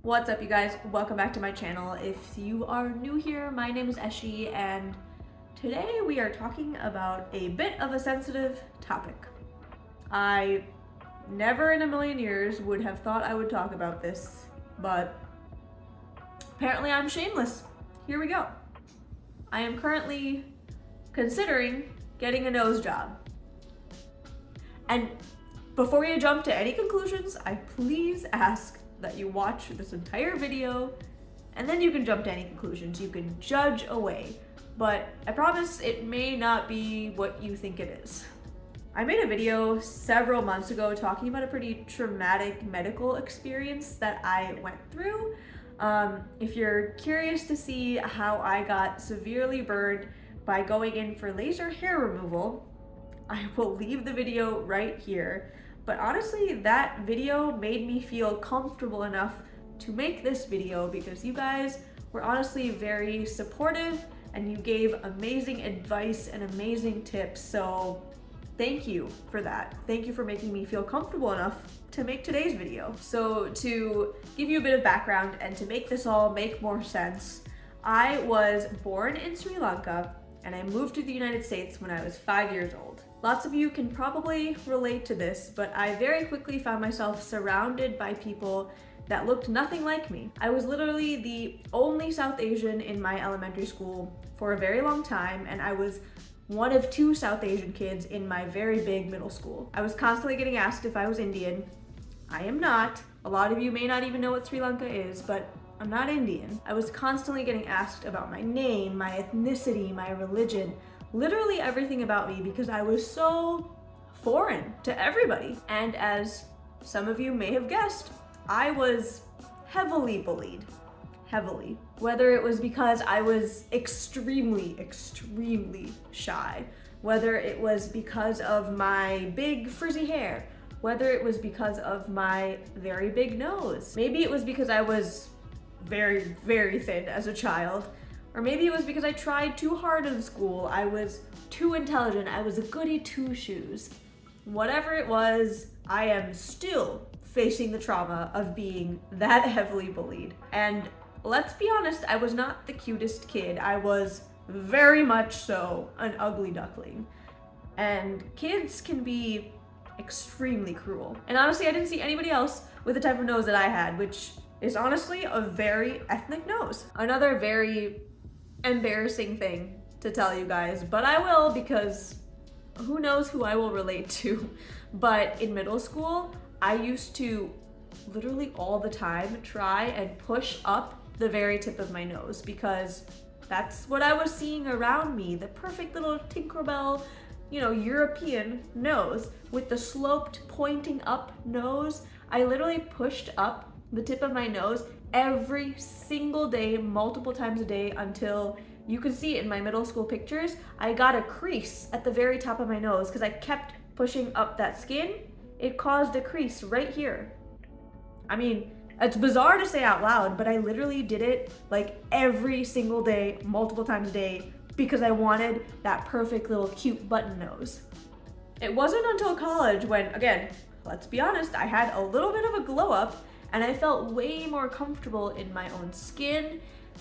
What's up, you guys? Welcome back to my channel. If you are new here, my name is Eshi, and today we are talking about a bit of a sensitive topic. I never in a million years would have thought I would talk about this, but apparently I'm shameless. Here we go. I am currently considering getting a nose job. And before you jump to any conclusions, I please ask that you watch this entire video and then you can jump to any conclusions. You can judge away, but I promise it may not be what you think it is. I made a video several months ago talking about a pretty traumatic medical experience that I went through. If you're curious to see how I got severely burned by going in for laser hair removal, I will leave the video right here. But honestly, that video made me feel comfortable enough to make this video because you guys were honestly very supportive and you gave amazing advice and amazing tips. So thank you for that. Thank you for making me feel comfortable enough to make today's video. So to give you a bit of background and to make this all make more sense, I was born in Sri Lanka and I moved to the United States when I was 5 years old. Lots of you can probably relate to this, but I very quickly found myself surrounded by people that looked nothing like me. I was literally the only South Asian in my elementary school for a very long time, and I was one of two South Asian kids in my very big middle school. I was constantly getting asked if I was Indian. I am not. A lot of you may not even know what Sri Lanka is, but I'm not Indian. I was constantly getting asked about my name, my ethnicity, my religion, literally everything about me because I was so foreign to everybody. And as some of you may have guessed, I was heavily bullied. Heavily. Whether it was because I was extremely shy, whether it was because of my big frizzy hair, whether it was because of my very big nose. Maybe it was because I was very thin as a child. Or maybe it was because I tried too hard in school, I was too intelligent, I was a goody two-shoes. Whatever it was, I am still facing the trauma of being that heavily bullied. And let's be honest, I was not the cutest kid. I was very much so an ugly duckling. And kids can be extremely cruel. And honestly, I didn't see anybody else with the type of nose that I had, which is honestly a very ethnic nose. Another very embarrassing thing to tell you guys, but I will because who knows who I will relate to. But in middle school, I used to literally all the time try and push up the very tip of my nose because that's what I was seeing around me, the perfect little Tinkerbell, European nose with the sloped pointing up nose. I literally pushed up the tip of my nose every single day, multiple times a day, until you can see in my middle school pictures, I got a crease at the very top of my nose because I kept pushing up that skin. It caused a crease right here. I mean, it's bizarre to say out loud, but I literally did it like every single day, multiple times a day, because I wanted that perfect little cute button nose. It wasn't until college when, again, let's be honest, I had a little bit of a glow up and I felt way more comfortable in my own skin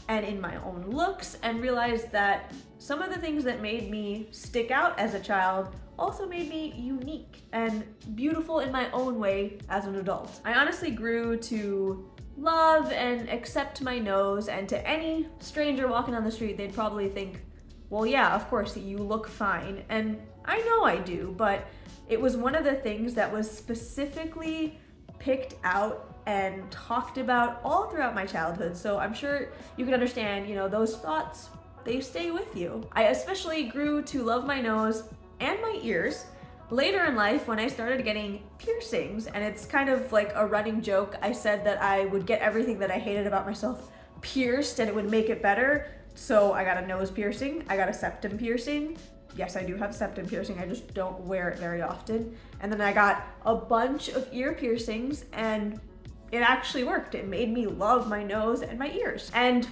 and in my own looks and realized that some of the things that made me stick out as a child also made me unique and beautiful in my own way as an adult. I honestly grew to love and accept my nose, and to any stranger walking on the street, they'd probably think, well, yeah, of course, you look fine. And I know I do, but it was one of the things that was specifically picked out and talked about all throughout my childhood. So I'm sure you can understand, those thoughts, they stay with you. I especially grew to love my nose and my ears later in life when I started getting piercings. And it's kind of like a running joke. I said that I would get everything that I hated about myself pierced and it would make it better. So I got a nose piercing, I got a septum piercing. Yes, I do have septum piercing, I just don't wear it very often. And then I got a bunch of ear piercings and it actually worked. It made me love my nose and my ears. And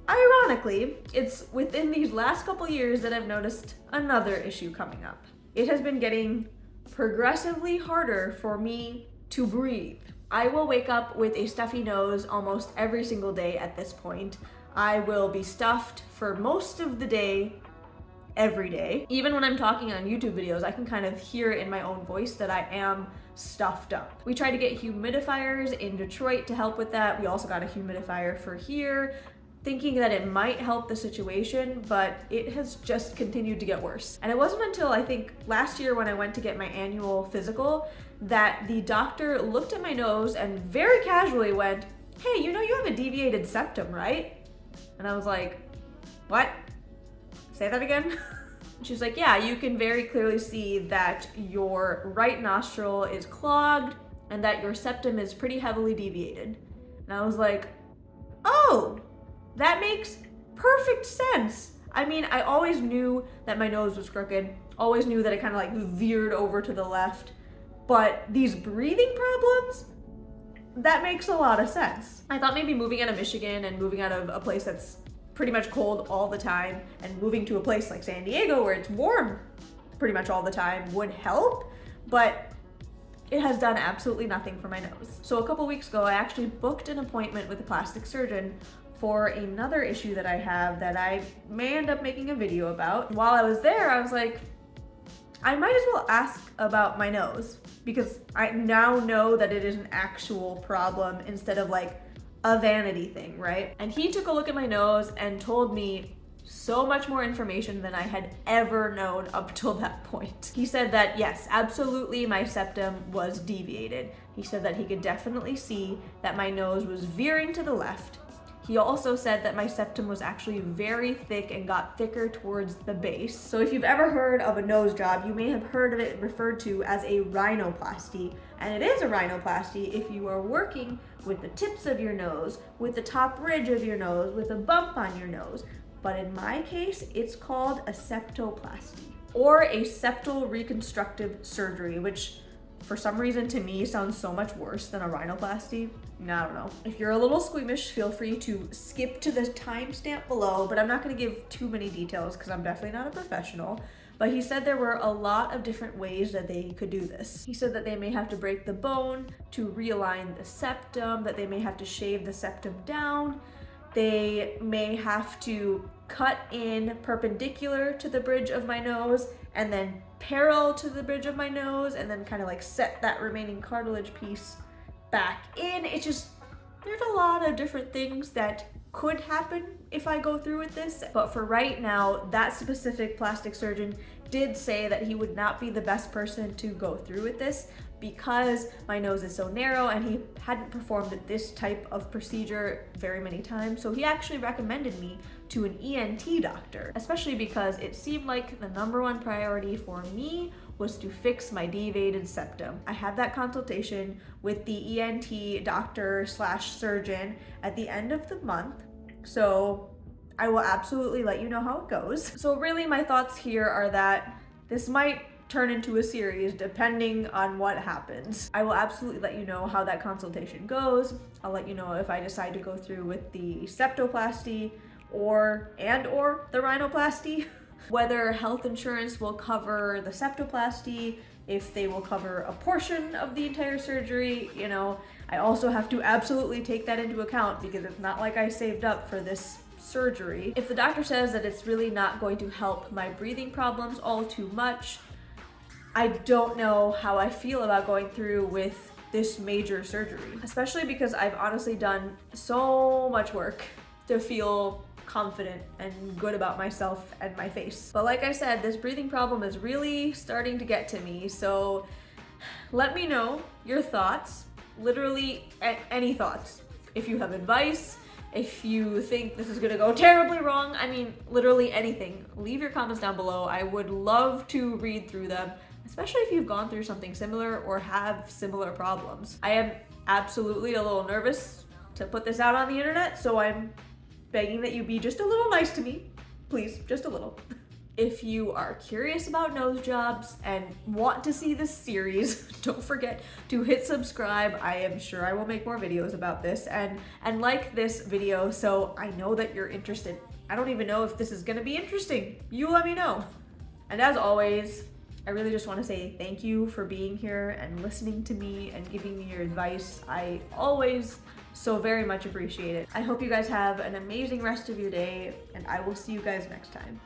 ironically, it's within these last couple years that I've noticed another issue coming up. It has been getting progressively harder for me to breathe. I will wake up with a stuffy nose almost every single day at this point. I will be stuffed for most of the day, every day. Even when I'm talking on YouTube videos, I can kind of hear in my own voice that I am stuffed up. We tried to get humidifiers in Detroit to help with that. We also got a humidifier for here, thinking that it might help the situation, but it has just continued to get worse. And it wasn't until I think last year when I went to get my annual physical that the doctor looked at my nose and very casually went, "Hey, you know you have a deviated septum, right?" And I was like, "What? Say that again?" She's like, "Yeah, you can very clearly see that your right nostril is clogged and that your septum is pretty heavily deviated." And I was like, "Oh, that makes perfect sense." I mean, I always knew that my nose was crooked, always knew that it kind of like veered over to the left, but these breathing problems, that makes a lot of sense. I thought maybe moving out of Michigan and moving out of a place that's pretty much cold all the time and moving to a place like San Diego where it's warm pretty much all the time would help, but it has done absolutely nothing for my nose. So a couple weeks ago, I actually booked an appointment with a plastic surgeon for another issue that I have that I may end up making a video about. While I was there, I was like, I might as well ask about my nose because I now know that it is an actual problem instead of like a vanity thing, right? And he took a look at my nose and told me so much more information than I had ever known up till that point. He said that yes, absolutely my septum was deviated. He said that he could definitely see that my nose was veering to the left. He also said that my septum was actually very thick and got thicker towards the base. So if you've ever heard of a nose job, you may have heard of it referred to as a rhinoplasty. And it is a rhinoplasty if you are working with the tips of your nose, with the top ridge of your nose, with a bump on your nose. But in my case, it's called a septoplasty or a septal reconstructive surgery, which for some reason to me sounds so much worse than a rhinoplasty. I don't know. If you're a little squeamish, feel free to skip to the timestamp below, but I'm not gonna give too many details because I'm definitely not a professional. But he said there were a lot of different ways that they could do this. He said that they may have to break the bone to realign the septum, that they may have to shave the septum down, they may have to cut in perpendicular to the bridge of my nose and then parallel to the bridge of my nose and then kind of like set that remaining cartilage piece back in. It's just, there's a lot of different things that could happen if I go through with this. But for right now, that specific plastic surgeon did say that he would not be the best person to go through with this because my nose is so narrow and he hadn't performed this type of procedure very many times. So he actually recommended me to an ENT doctor, especially because it seemed like the #1 priority for me was to fix my deviated septum. I had that consultation with the ENT doctor slash surgeon at the end of the month. So I will absolutely let you know how it goes. So really my thoughts here are that this might turn into a series depending on what happens. I will absolutely let you know how that consultation goes. I'll let you know if I decide to go through with the septoplasty or the rhinoplasty, whether health insurance will cover the septoplasty, if they will cover a portion of the entire surgery. You know, I also have to absolutely take that into account because it's not like I saved up for this surgery. If the doctor says that it's really not going to help my breathing problems all too much, I don't know how I feel about going through with this major surgery, especially because I've honestly done so much work to feel confident and good about myself and my face. But like I said, this breathing problem is really starting to get to me. So let me know your thoughts, literally any thoughts. If you have advice, if you think this is gonna go terribly wrong, I mean, literally anything, leave your comments down below. I would love to read through them, especially if you've gone through something similar or have similar problems. I am absolutely a little nervous to put this out on the internet, so I'm begging that you be just a little nice to me. Please, just a little. If you are curious about nose jobs and want to see this series, don't forget to hit subscribe. I am sure I will make more videos about this and like this video so I know that you're interested. I don't even know if this is gonna be interesting. You let me know. And as always, I I really just want to say thank you for being here and listening to me and giving me your advice. I always so very much appreciate it. I hope you guys have an amazing rest of your day, and I will see you guys next time.